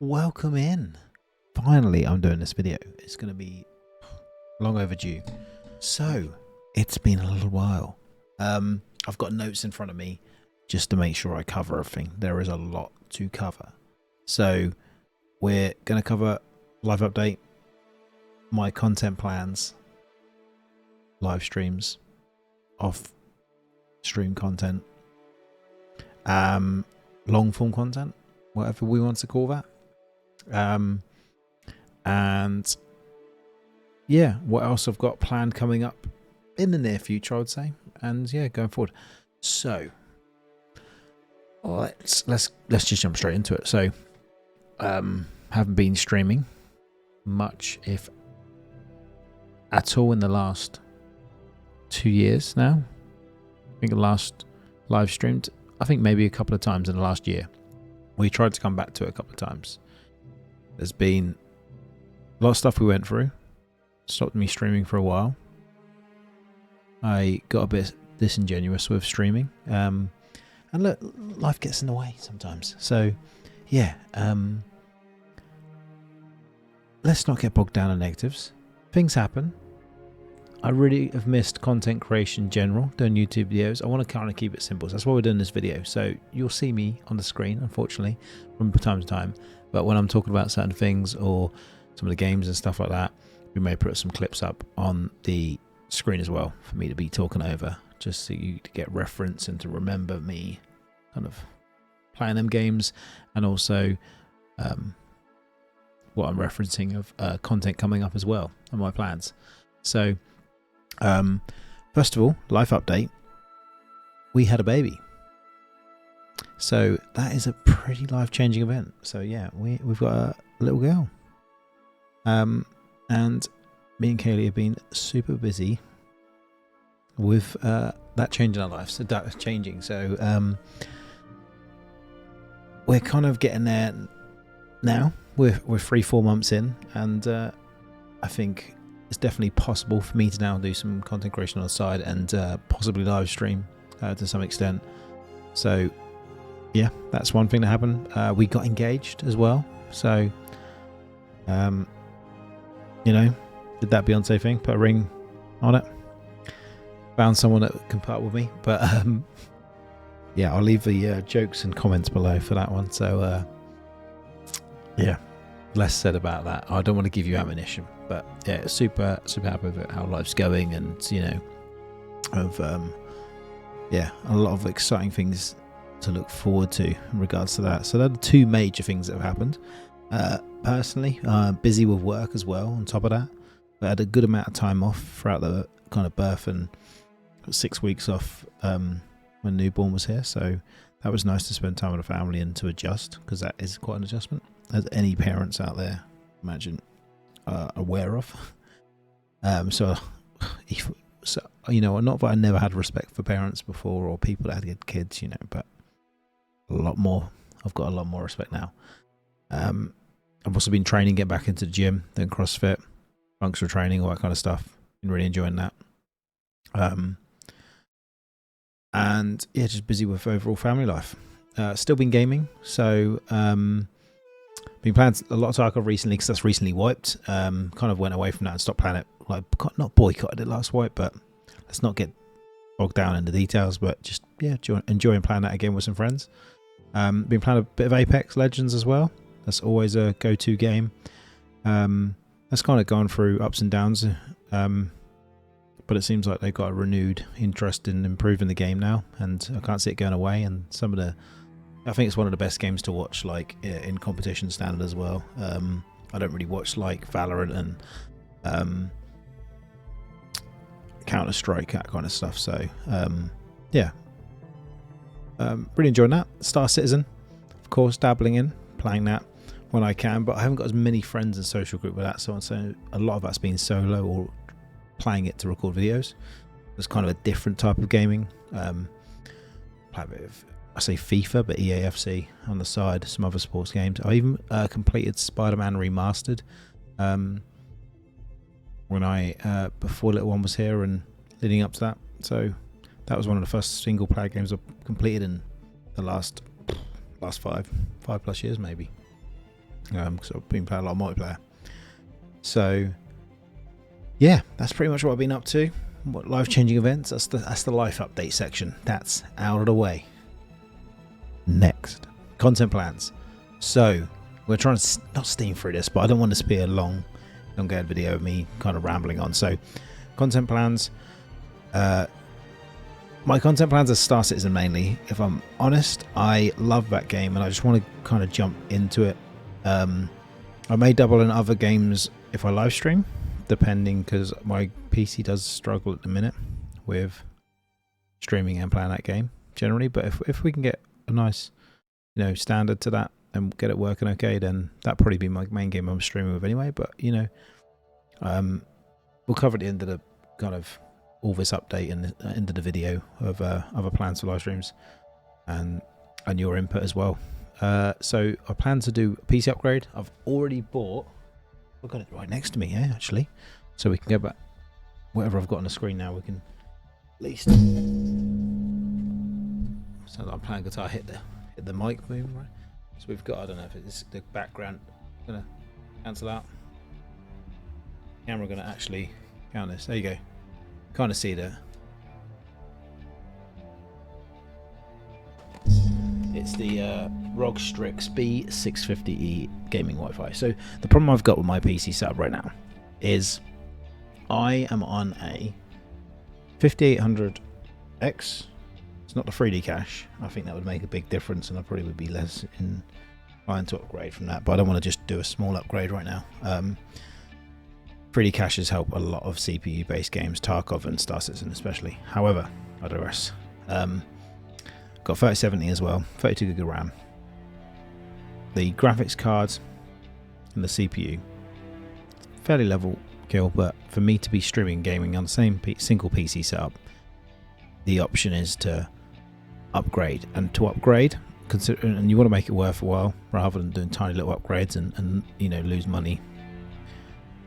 Welcome in. Finally, I'm doing this video. It's going to be long overdue. So, it's been a little while. I've got notes in front of me just to make sure I cover everything. There is a lot to cover. So, we're going to cover live update, my content plans, live streams, off stream content, long form content, whatever we want to call that. And yeah, what else I've got planned coming up in the near future, I would say, and yeah, going forward. So let's just jump straight into it. So haven't been streaming much, if at all, in the last 2 years now. I think the last live streamed, I think maybe a couple of times in the last year. We tried to come back to it a couple of times. There's been a lot of stuff we went through. Stopped me streaming for a while. I got a bit disingenuous with streaming. And look, life gets in the way sometimes. So, yeah. Let's not get bogged down in negatives. Things happen. I really have missed content creation in general, doing YouTube videos. I want to kind of keep it simple. So that's why we're doing this video. So you'll see me on the screen, unfortunately, from time to time. But when I'm talking about certain things or some of the games and stuff like that, we may put some clips up on the screen as well for me to be talking over, just so you to get reference and to remember me kind of playing them games, and also what I'm referencing of content coming up as well and my plans. So first of all, life update. We had a baby. So that is a pretty life-changing event. So yeah, we've got a little girl. And me and Kaylee have been super busy with that change in our lives. So that is changing. So we're kind of getting there now. We're 3-4 months in, and I think it's definitely possible for me to now do some content creation on the side and possibly live stream to some extent. So yeah, that's one thing that happened. We got engaged as well. So, you know, did that Beyonce thing, put a ring on it. Found someone that can part with me. But yeah, I'll leave the jokes and comments below for that one. So yeah, less said about that. I don't want to give you ammunition. But yeah, super happy with it, how life's going, and you know, of yeah, a lot of exciting things to look forward to in regards to that. So they're the two major things that have happened. Personally, busy with work as well on top of that. I had a good amount of time off throughout the kind of birth, and got 6 weeks off when newborn was here. So that was nice to spend time with the family and to adjust, because that is quite an adjustment, as any parents out there imagine aware of. So you know, not that I never had respect for parents before, or people that had kids, you know, but a lot more. I've got a lot more respect now. I've also been training, get back into the gym, then CrossFit, functional training, all that kind of stuff. Been really enjoying that. And yeah, just busy with overall family life. Still been gaming, so been playing a lot of Tarkov recently, because that's recently wiped. Kind of went away from that and stopped playing it. Like, not boycotted it last wipe, but let's not get bogged down in the details. But just yeah, enjoying playing that again with some friends. Been playing a bit of Apex Legends as well. That's always a go-to game. That's kind of gone through ups and downs, but it seems like they've got a renewed interest in improving the game now, and I can't see it going away. And I think it's one of the best games to watch, like in competition standard as well. I don't really watch like Valorant and Counter-Strike, that kind of stuff. So yeah, really enjoying that. Star Citizen, of course, dabbling in, playing that when I can, but I haven't got as many friends in social group with that, so a lot of that's been solo or playing it to record videos. It's kind of a different type of gaming. Play a bit of, I say FIFA, but EAFC on the side, some other sports games. I even completed Spider-Man Remastered when I before little one was here and leading up to that. So that was one of the first single player games I've completed in the last 5+ years maybe. because I've been playing a lot of multiplayer. So yeah, that's pretty much what I've been up to. What life-changing events? That's the life update section. That's out of the way. Next, content plans. So we're trying to not steam through this, but I don't want this to be a long video of me kind of rambling on. So content plans. My content plans are Star Citizen mainly. If I'm honest, I love that game and I just want to kind of jump into it. I may double in other games if I live stream, depending, because my PC does struggle at the minute with streaming and playing that game generally. But if we can get a nice, standard to that and get it working okay, then that'd probably be my main game I'm streaming with anyway. But we'll cover at the end of the kind of all this update and the end of the video of other plans for live streams and your input as well. So I plan to do a PC upgrade. I've already bought. I've got it right next to me here actually, so we can go back. Whatever I've got on the screen now, we can at least. Sounds like I'm playing guitar. Hit the mic moving right. So we've got. I don't know if it's the background. I'm gonna cancel out. Camera gonna actually count this. There you go. Kind of see that. It's the ROG Strix B650E gaming Wi-Fi. So the problem I've got with my PC setup right now is I am on a 5800X. It's not the 3D cache. I think that would make a big difference, and I probably would be less inclined to upgrade from that. But I don't want to just do a small upgrade right now. 3D caches help a lot of CPU-based games, Tarkov and Star Citizen especially. However, I digress. Got 3070 as well, 32 gig of RAM. The graphics cards and the CPU, fairly level kill, but for me to be streaming gaming on the same single PC setup, the option is to upgrade. And to upgrade, and you want to make it worthwhile rather than doing tiny little upgrades and lose money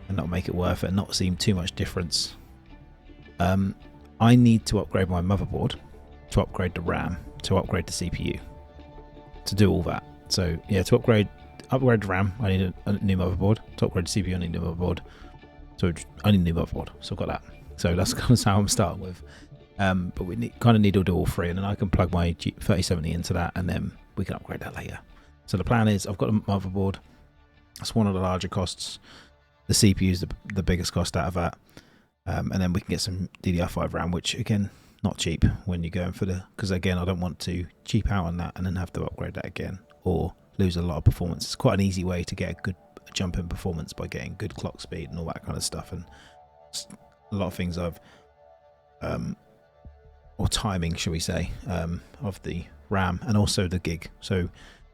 and not make it worth it and not seem too much difference. I need to upgrade my motherboard, to upgrade the RAM, to upgrade the CPU, to do all that. So yeah, to upgrade the RAM, I need a new motherboard. To upgrade the CPU, I need a new motherboard. So I need a new motherboard. So I've got that. So that's kind of how I'm starting with. But we kind of need to do all three, and then I can plug my 3070 into that, and then we can upgrade that later. So the plan is I've got a motherboard. That's one of the larger costs. The CPU is the biggest cost out of that, and then we can get some DDR5 RAM, which again, not cheap when you're going for because again, I don't want to cheap out on that and then have to upgrade that again or lose a lot of performance. It's quite an easy way to get a good jump in performance by getting good clock speed and all that kind of stuff, and a lot of things or timing, shall we say, of the RAM and also the gig. So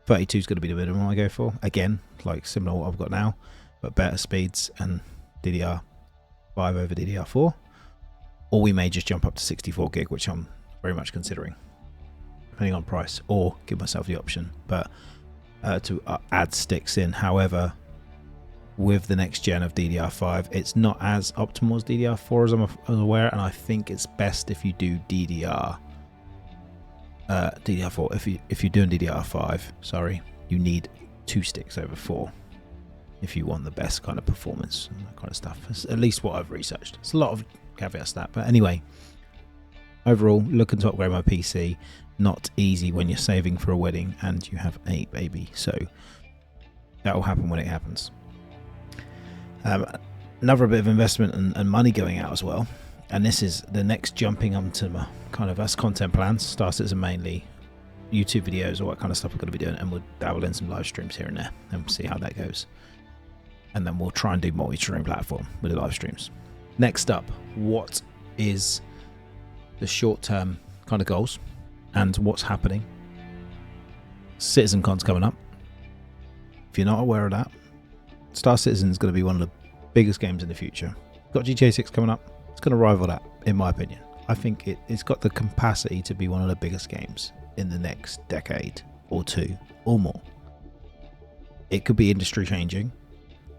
32 is going to be the minimum I go for. Again, like similar to what I've got now, but better speeds and DDR5 over DDR4. Or we may just jump up to 64 gig, which I'm very much considering, depending on price, or give myself the option. But to add sticks in. However, with the next gen of DDR5, it's not as optimal as DDR4 as I'm aware, and I think it's best if you do DDR4. If you're doing DDR5, sorry, you need 2 sticks over 4 if you want the best kind of performance and that kind of stuff. That's at least what I've researched. It's a lot of caveats to that, but anyway, overall, looking to upgrade my PC. Not easy when you're saving for a wedding and you have a baby, so that will happen when it happens. Another bit of investment and money going out as well, and this is the next jumping onto my kind of us content plans. Star Citizen mainly, YouTube videos, all that kind of stuff we're going to be doing, and we'll dabble in some live streams here and there and we'll see how that goes. And then we'll try and do multi-stream platform with the live streams. Next up, what is the short-term kind of goals and what's happening? CitizenCon's coming up. If you're not aware of that, Star Citizen is going to be one of the biggest games in the future. Got GTA 6 coming up. It's going to rival that, in my opinion. I think it's got the capacity to be one of the biggest games in the next decade or two or more. It could be industry changing,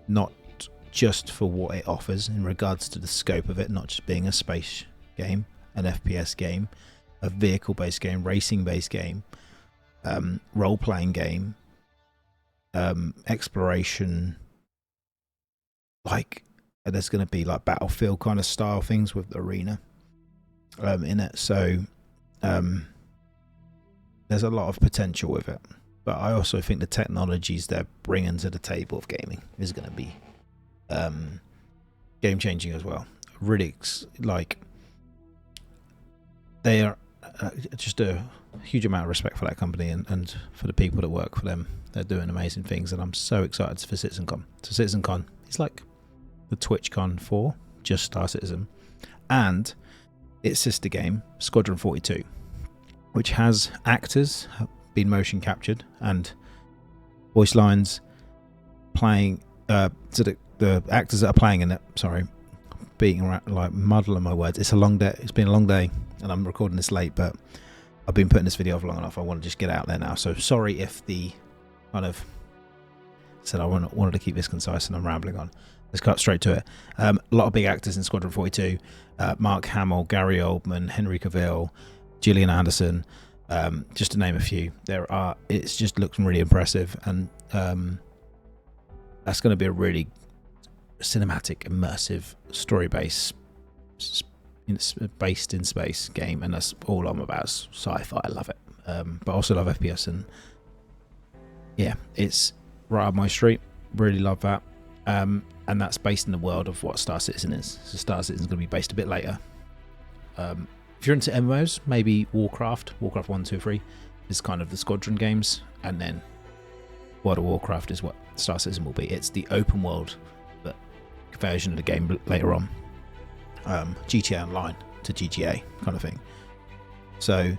not just for what it offers in regards to the scope of it, not just being a space game, an FPS game, a vehicle-based game, racing-based game, role-playing game, exploration, like there's going to be like Battlefield kind of style things with the arena in it. So there's a lot of potential with it. But I also think the technologies they're bringing to the table of gaming is going to be game changing as well. Really, like, they are just a huge amount of respect for that company and for the people that work for them. They're doing amazing things, and I'm so excited for CitizenCon. So CitizenCon is like the TwitchCon for just Star Citizen, and its sister game, Squadron 42, which has actors been motion captured and voice lines playing. So the actors that are playing in it, sorry, beating around, like muddling my words. It's a long day. It's been a long day, and I'm recording this late, but I've been putting this video off long enough. I want to just get out there now. So sorry if the kind of said I wanted to keep this concise and I'm rambling on. Let's cut straight to it. A lot of big actors in Squadron 42. Mark Hamill, Gary Oldman, Henry Cavill, Gillian Anderson, just to name a few. It just looks really impressive, and that's going to be a really cinematic, immersive, story-based, based in space game, and that's all I'm about. Sci-fi, I love it, but I also love FPS, and yeah, it's right up my street. Really love that, and that's based in the world of what Star Citizen is. So Star Citizen is going to be based a bit later. If you're into MMOs, maybe Warcraft 1, 2, 3 is kind of the Squadron games, and then World of Warcraft is what Star Citizen will be. It's the open world but version of the game later on. GTA Online to GTA kind of thing. So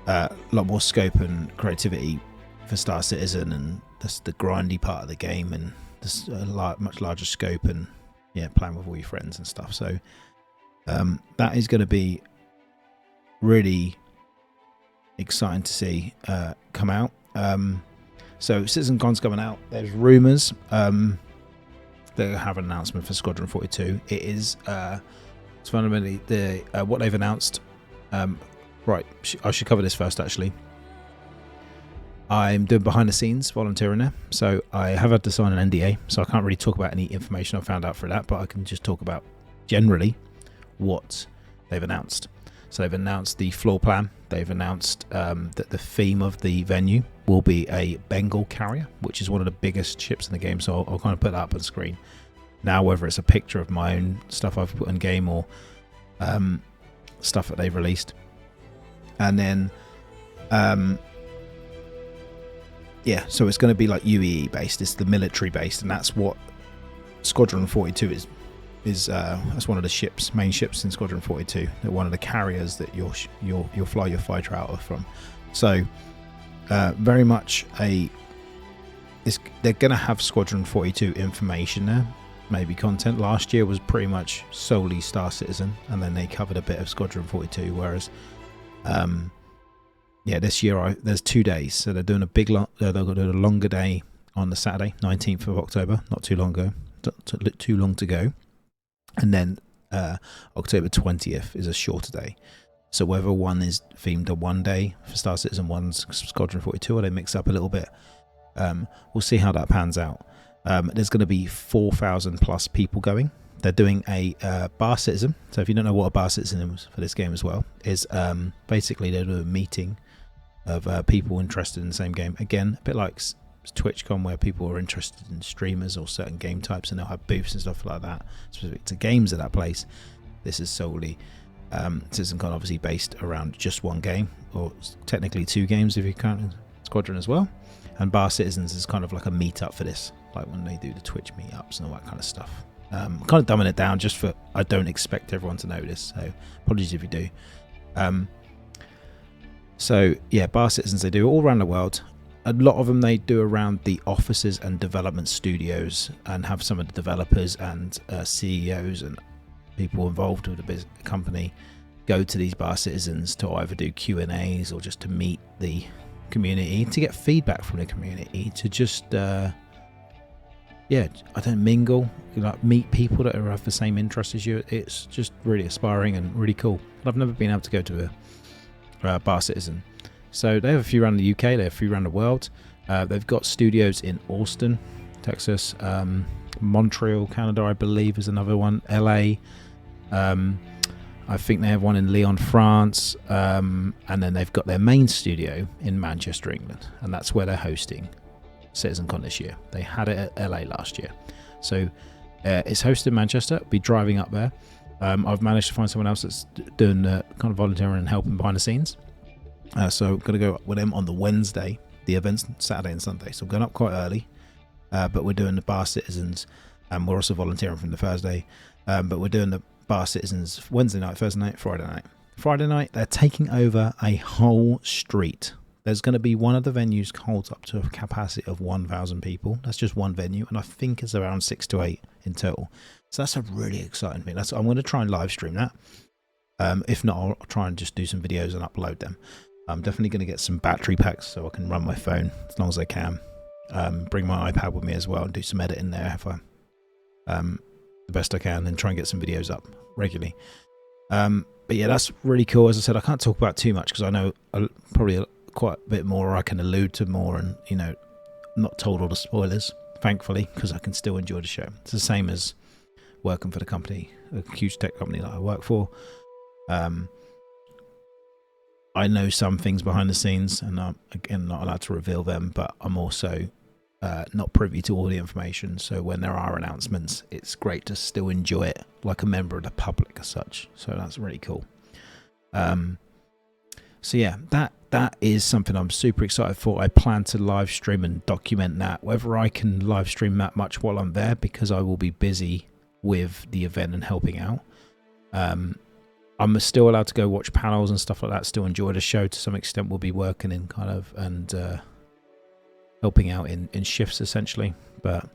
a lot more scope and creativity for Star Citizen, and that's the grindy part of the game, and there's a much larger scope, and yeah, playing with all your friends and stuff. So that is going to be really exciting to see come out. So CitizenCon's coming out. There's rumours they have an announcement for Squadron 42. It is it's fundamentally what they've announced. Right, I should cover this first actually. I'm doing behind the scenes volunteering there, so I have had to sign an NDA, so I can't really talk about any information I found out for that, but I can just talk about generally what they've announced. So they've announced the floor plan. They've announced that the theme of the venue will be a Bengal carrier, which is one of the biggest ships in the game. So I'll kind of put that up on screen now, whether it's a picture of my own stuff I've put in game or stuff that they've released. And then, yeah, so it's going to be like UEE based. It's the military based, and that's what Squadron 42 is. That's one of the main ships in Squadron 42. They're one of the carriers that you'll fly your fighter out of from. So very much they're going to have Squadron 42 information there, maybe content. Last year was pretty much solely Star Citizen, and then they covered a bit of Squadron 42. Whereas, yeah, this year there's 2 days, so they're doing they're going to do a longer day on the Saturday, 19th of October. Not too long ago, too long to go. And then October 20th is a shorter day. So whether one is themed to 1 day for Star Citizen, one's Squadron 42, or they mix up a little bit, we'll see how that pans out. There's going to be 4,000 plus people going. They're doing a bar citizen. So if you don't know what a bar citizen is for this game as well, is basically they're doing a meeting of people interested in the same game. Again, a bit like TwitchCon, where people are interested in streamers or certain game types, and they'll have booths and stuff like that specific to games at that place. This is solely CitizenCon, obviously based around just one game, or technically 2 games if you count Squadron as well. And Bar Citizens is kind of like a meetup for this, like when they do the Twitch meetups and all that kind of stuff. Kind of dumbing it down just for I don't expect everyone to know this, so apologies if you do. So yeah, Bar Citizens, they do all around the world. A lot of them they do around the offices and development studios, and have some of the developers and CEOs and people involved with the company go to these Bar Citizens to either do Q&As or just to meet the community, to get feedback from the community, to just mingle, like meet people that have the same interests as you. It's just really aspiring and really cool. I've never been able to go to a Bar Citizen. So they have a few around the UK, they have a few around the world. They've got studios in Austin, Texas, Montreal, Canada, I believe is another one, LA. I think they have one in Lyon, France, and then they've got their main studio in Manchester, England, and that's where they're hosting CitizenCon this year. They had it at LA last year, so it's hosted in Manchester. I'll be driving up there. I've managed to find someone else that's doing kind of volunteering and helping behind the scenes, so I'm going to go up with them on the Wednesday. The event's Saturday and Sunday, so I'm going up quite early, but we're doing the Bar Citizens, and we're also volunteering from the Thursday, but we're doing the Bar Citizens Wednesday night, Thursday night, Friday night. Friday night, they're taking over a whole street. There's going to be one of the venues holds up to a capacity of 1,000 people. That's just one venue, and I think it's around 6 to 8 in total. So that's a really exciting thing. I'm going to try and live stream that. If not, I'll try and just do some videos and upload them. I'm definitely going to get some battery packs so I can run my phone as long as I can. Bring my iPad with me as well and do some editing there if I the best I can, and try and get some videos up regularly. But yeah, that's really cool. As I said, I can't talk about too much because I know probably quite a bit more, or I can allude to more, and not told all the spoilers, thankfully, because I can still enjoy the show. It's the same as working for the company, a huge tech company that I work for. I know some things behind the scenes, and I'm again not allowed to reveal them, but I'm also not privy to all the information. So when there are announcements, it's great to still enjoy it like a member of the public as such. So that's really cool. So yeah, that is something I'm super excited for. I plan to live stream and document that, whether I can live stream that much while I'm there, because I will be busy with the event and helping out. I'm still allowed to go watch panels and stuff like that, still enjoy the show to some extent. We'll be working in kind of and helping out in shifts essentially, but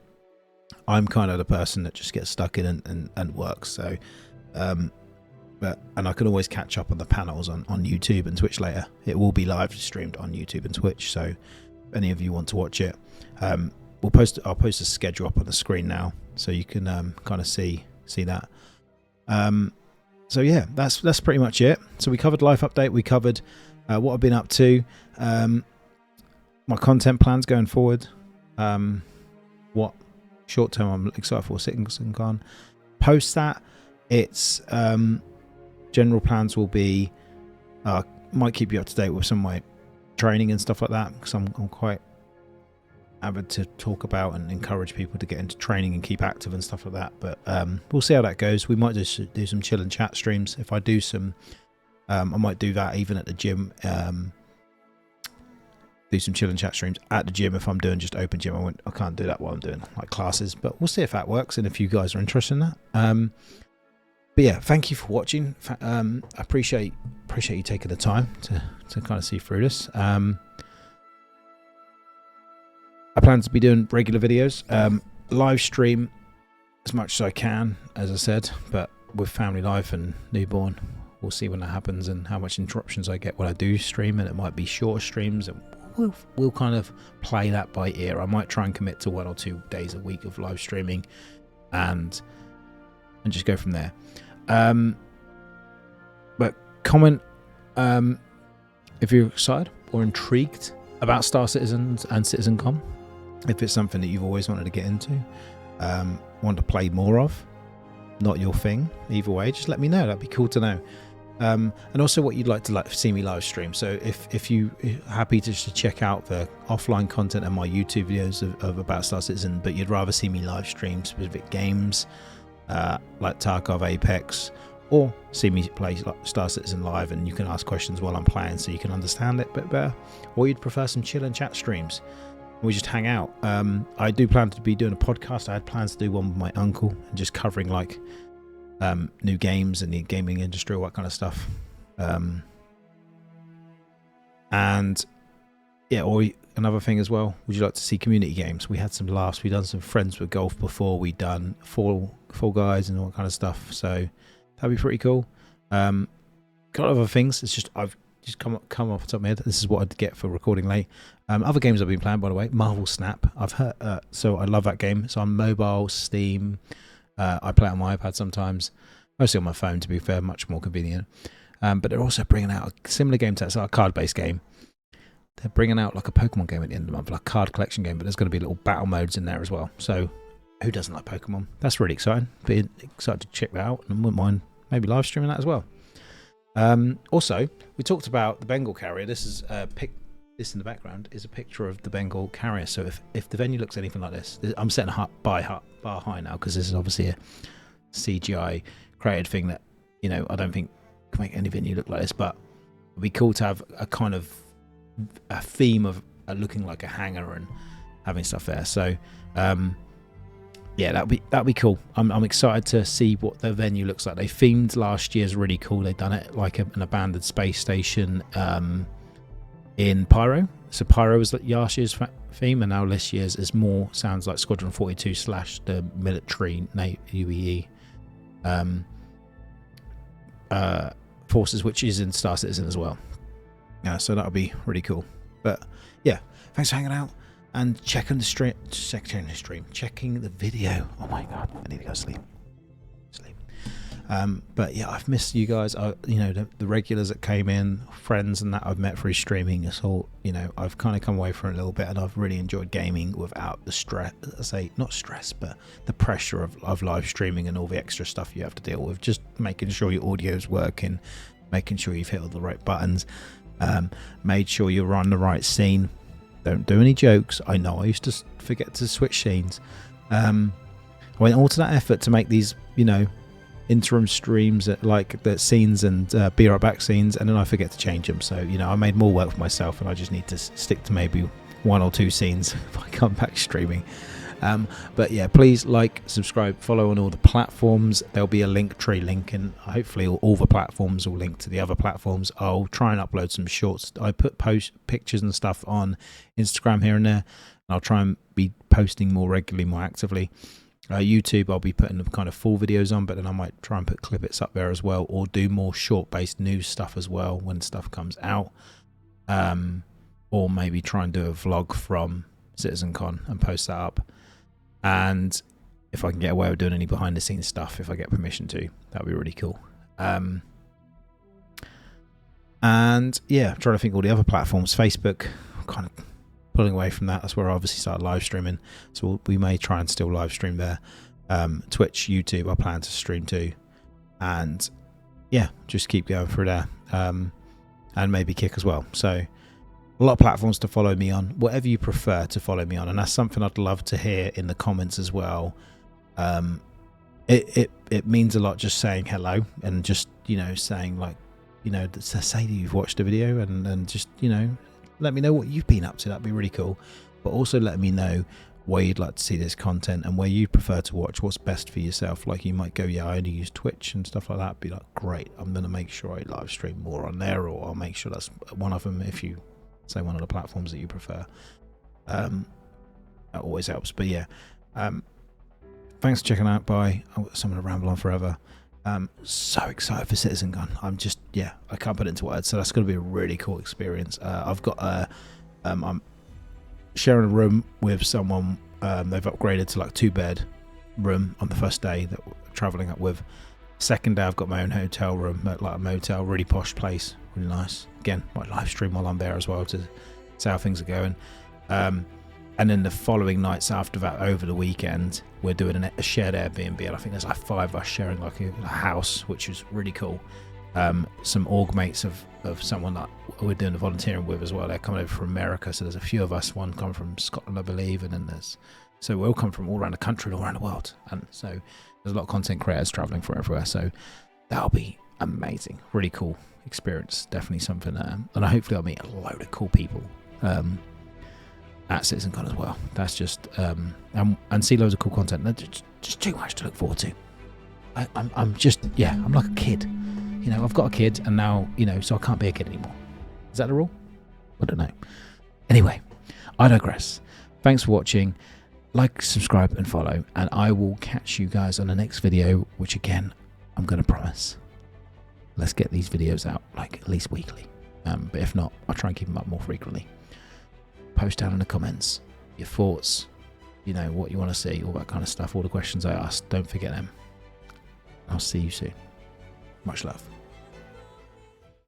I'm kind of the person that just gets stuck in and works. So and I can always catch up on the panels on YouTube and Twitch later. It will be live streamed on YouTube and Twitch, so if any of you want to watch it, I'll post a schedule up on the screen now so you can kind of see that. So yeah, that's pretty much it. So we covered life update, we covered what I've been up to, my content plans going forward, what short term I'm excited for CitizenCon. Post that, it's general plans will be might keep you up to date with some of my training and stuff like that, because I'm quite avid to talk about and encourage people to get into training and keep active and stuff like that. But we'll see how that goes. We might just do some chill and chat streams. If I do some I might do that even at the gym, do some chill and chat streams at the gym. If I'm doing just open gym, I can't do that while I'm doing like classes, but we'll see if that works and if you guys are interested in that. But yeah, thank you for watching. I appreciate you taking the time to kind of see through this. I plan to be doing regular videos, live stream as much as I can, as I said, but with family life and newborn, we'll see when that happens and how much interruptions I get when I do stream, and it might be shorter streams, and we'll kind of play that by ear. I might try and commit to 1 or 2 days a week of live streaming and just go from there. But comment if you're excited or intrigued about Star Citizens and CitizenCon. If it's something that you've always wanted to get into, want to play more of, not your thing, either way, just let me know. That'd be cool to know. And also what you'd like to see me live stream. So if you're happy to just check out the offline content and my YouTube videos of about Star Citizen, but you'd rather see me live stream specific games like Tarkov, Apex, or see me play Star Citizen live and you can ask questions while I'm playing so you can understand it a bit better, or you'd prefer some chill and chat streams, we just hang out. I do plan to be doing a podcast. I had plans to do one with my uncle and just covering like new games in the gaming industry, all that kind of stuff. And yeah, or another thing as well, would you like to see community games? We had some laughs. We done some Friends with Golf before. We done Fall Guys and all that kind of stuff. So that'd be pretty cool. Got other things. It's just I've just come off the top of my head. This is what I'd get for recording late. Other games I've been playing, by the way, Marvel Snap. I've heard, so I love that game. It's on mobile, Steam. I play it on my iPad sometimes, mostly on my phone, to be fair, much more convenient. But they're also bringing out a similar game to that. It's like a card-based game. they're bringing out like a Pokemon game at the end of the month, like a card collection game, but there's going to be little battle modes in there as well. So who doesn't like Pokemon? That's really exciting. Be excited to check that out, and wouldn't mind maybe live streaming that as well. Also, we talked about the Bengal carrier. This is this in the background is a picture of the Bengal carrier. So if the venue looks anything like this, I'm setting a bar high now, because this is obviously a CGI created thing that, you know, I don't think can make any venue look like this, but it'd be cool to have a kind of a theme of looking like a hangar and having stuff there. So yeah, that'd be cool. I'm excited to see what the venue looks like. They themed last year's really cool. They've done it like an abandoned space station in Pyro. So Pyro was last year's theme, and now this year's is more sounds like Squadron 42 / the military UEE forces, which is in Star Citizen as well. Yeah, so that'll be really cool. But yeah, thanks for hanging out and checking the video. Oh my god, I need to go sleep. But yeah, I've missed you guys. You know, the regulars that came in, friends and that I've met through streaming. It's all, you know, I've kind of come away from it a little bit, and I've really enjoyed gaming without the stress. I say not stress, but the pressure of live streaming and all the extra stuff you have to deal with. Just making sure your audio's working, making sure you've hit all the right buttons, made sure you're on the right scene. Don't do any jokes. I know I used to forget to switch scenes. I went all to that effort to make these, you know, interim streams at like the scenes and be right back scenes, and then I forget to change them. So, you know, I made more work for myself, and I just need to stick to maybe 1 or 2 scenes if I come back streaming. But yeah, please like, subscribe, follow on all the platforms. There'll be a Linktree link, and hopefully all the platforms will link to the other platforms. I'll try and upload some shorts. I put pictures and stuff on Instagram here and there, and I'll try and be posting more regularly, more actively. YouTube, I'll be putting the kind of full videos on, but then I might try and put clippets up there as well, or do more short-based news stuff as well when stuff comes out, or maybe try and do a vlog from CitizenCon and post that up. And if I can get away with doing any behind-the-scenes stuff, if I get permission to, that'd be really cool. And yeah, I'm trying to think all the other platforms. Facebook, kind of pulling away from that. That's where I obviously started live streaming, so we may try and still live stream there. Twitch, YouTube, I plan to stream too, and yeah, just keep going through there, and maybe Kick as well. So a lot of platforms to follow me on, whatever you prefer to follow me on, and that's something I'd love to hear in the comments as well. It means a lot just saying hello, and just, you know, saying, like, you know, to say that you've watched a video, and just, you know, let me know what you've been up to. That'd be really cool. But also let me know where you'd like to see this content and where you prefer to watch, what's best for yourself. Like, you might go, yeah, I only use Twitch and stuff like that. Be like, great, I'm going to make sure I live stream more on there, or I'll make sure that's one of them if you say one of the platforms that you prefer. That always helps. But yeah, thanks for checking out. Bye. I'm going to ramble on forever. So excited for CitizenCon. I can't put it into words. So that's going to be a really cool experience. I've got I'm sharing a room with someone. They've upgraded to like 2-bed room on the first day that we're traveling up with. Second day, I've got my own hotel room, like a motel, really posh place, really nice. Again, might live stream while I'm there as well to see how things are going. And then the following nights after that, over the weekend, we're doing a shared Airbnb, and I think there's like 5 of us sharing like a house, which is really cool. Some org mates of someone that we're doing the volunteering with as well. They're coming over from America, so there's a few of us. One come from Scotland, I believe, and then so we all come from all around the country and all around the world. And so there's a lot of content creators traveling from everywhere. So that'll be amazing, really cool experience. Definitely something, and hopefully I'll meet a load of cool people at CitizenCon as well. That's just and see loads of cool content. That's just too much to look forward to. I'm just, yeah, I'm like a kid. You know, I've got a kid, and now, you know, so I can't be a kid anymore. Is that the rule? I don't know. Anyway, I digress. Thanks for watching. Like, subscribe, and follow, and I will catch you guys on the next video, which again, I'm going to promise. Let's get these videos out, like, at least weekly. But if not, I'll try and keep them up more frequently. Post down in the comments your thoughts, you know, what you want to see, all that kind of stuff, all the questions I asked. Don't forget them. I'll see you soon. Much love.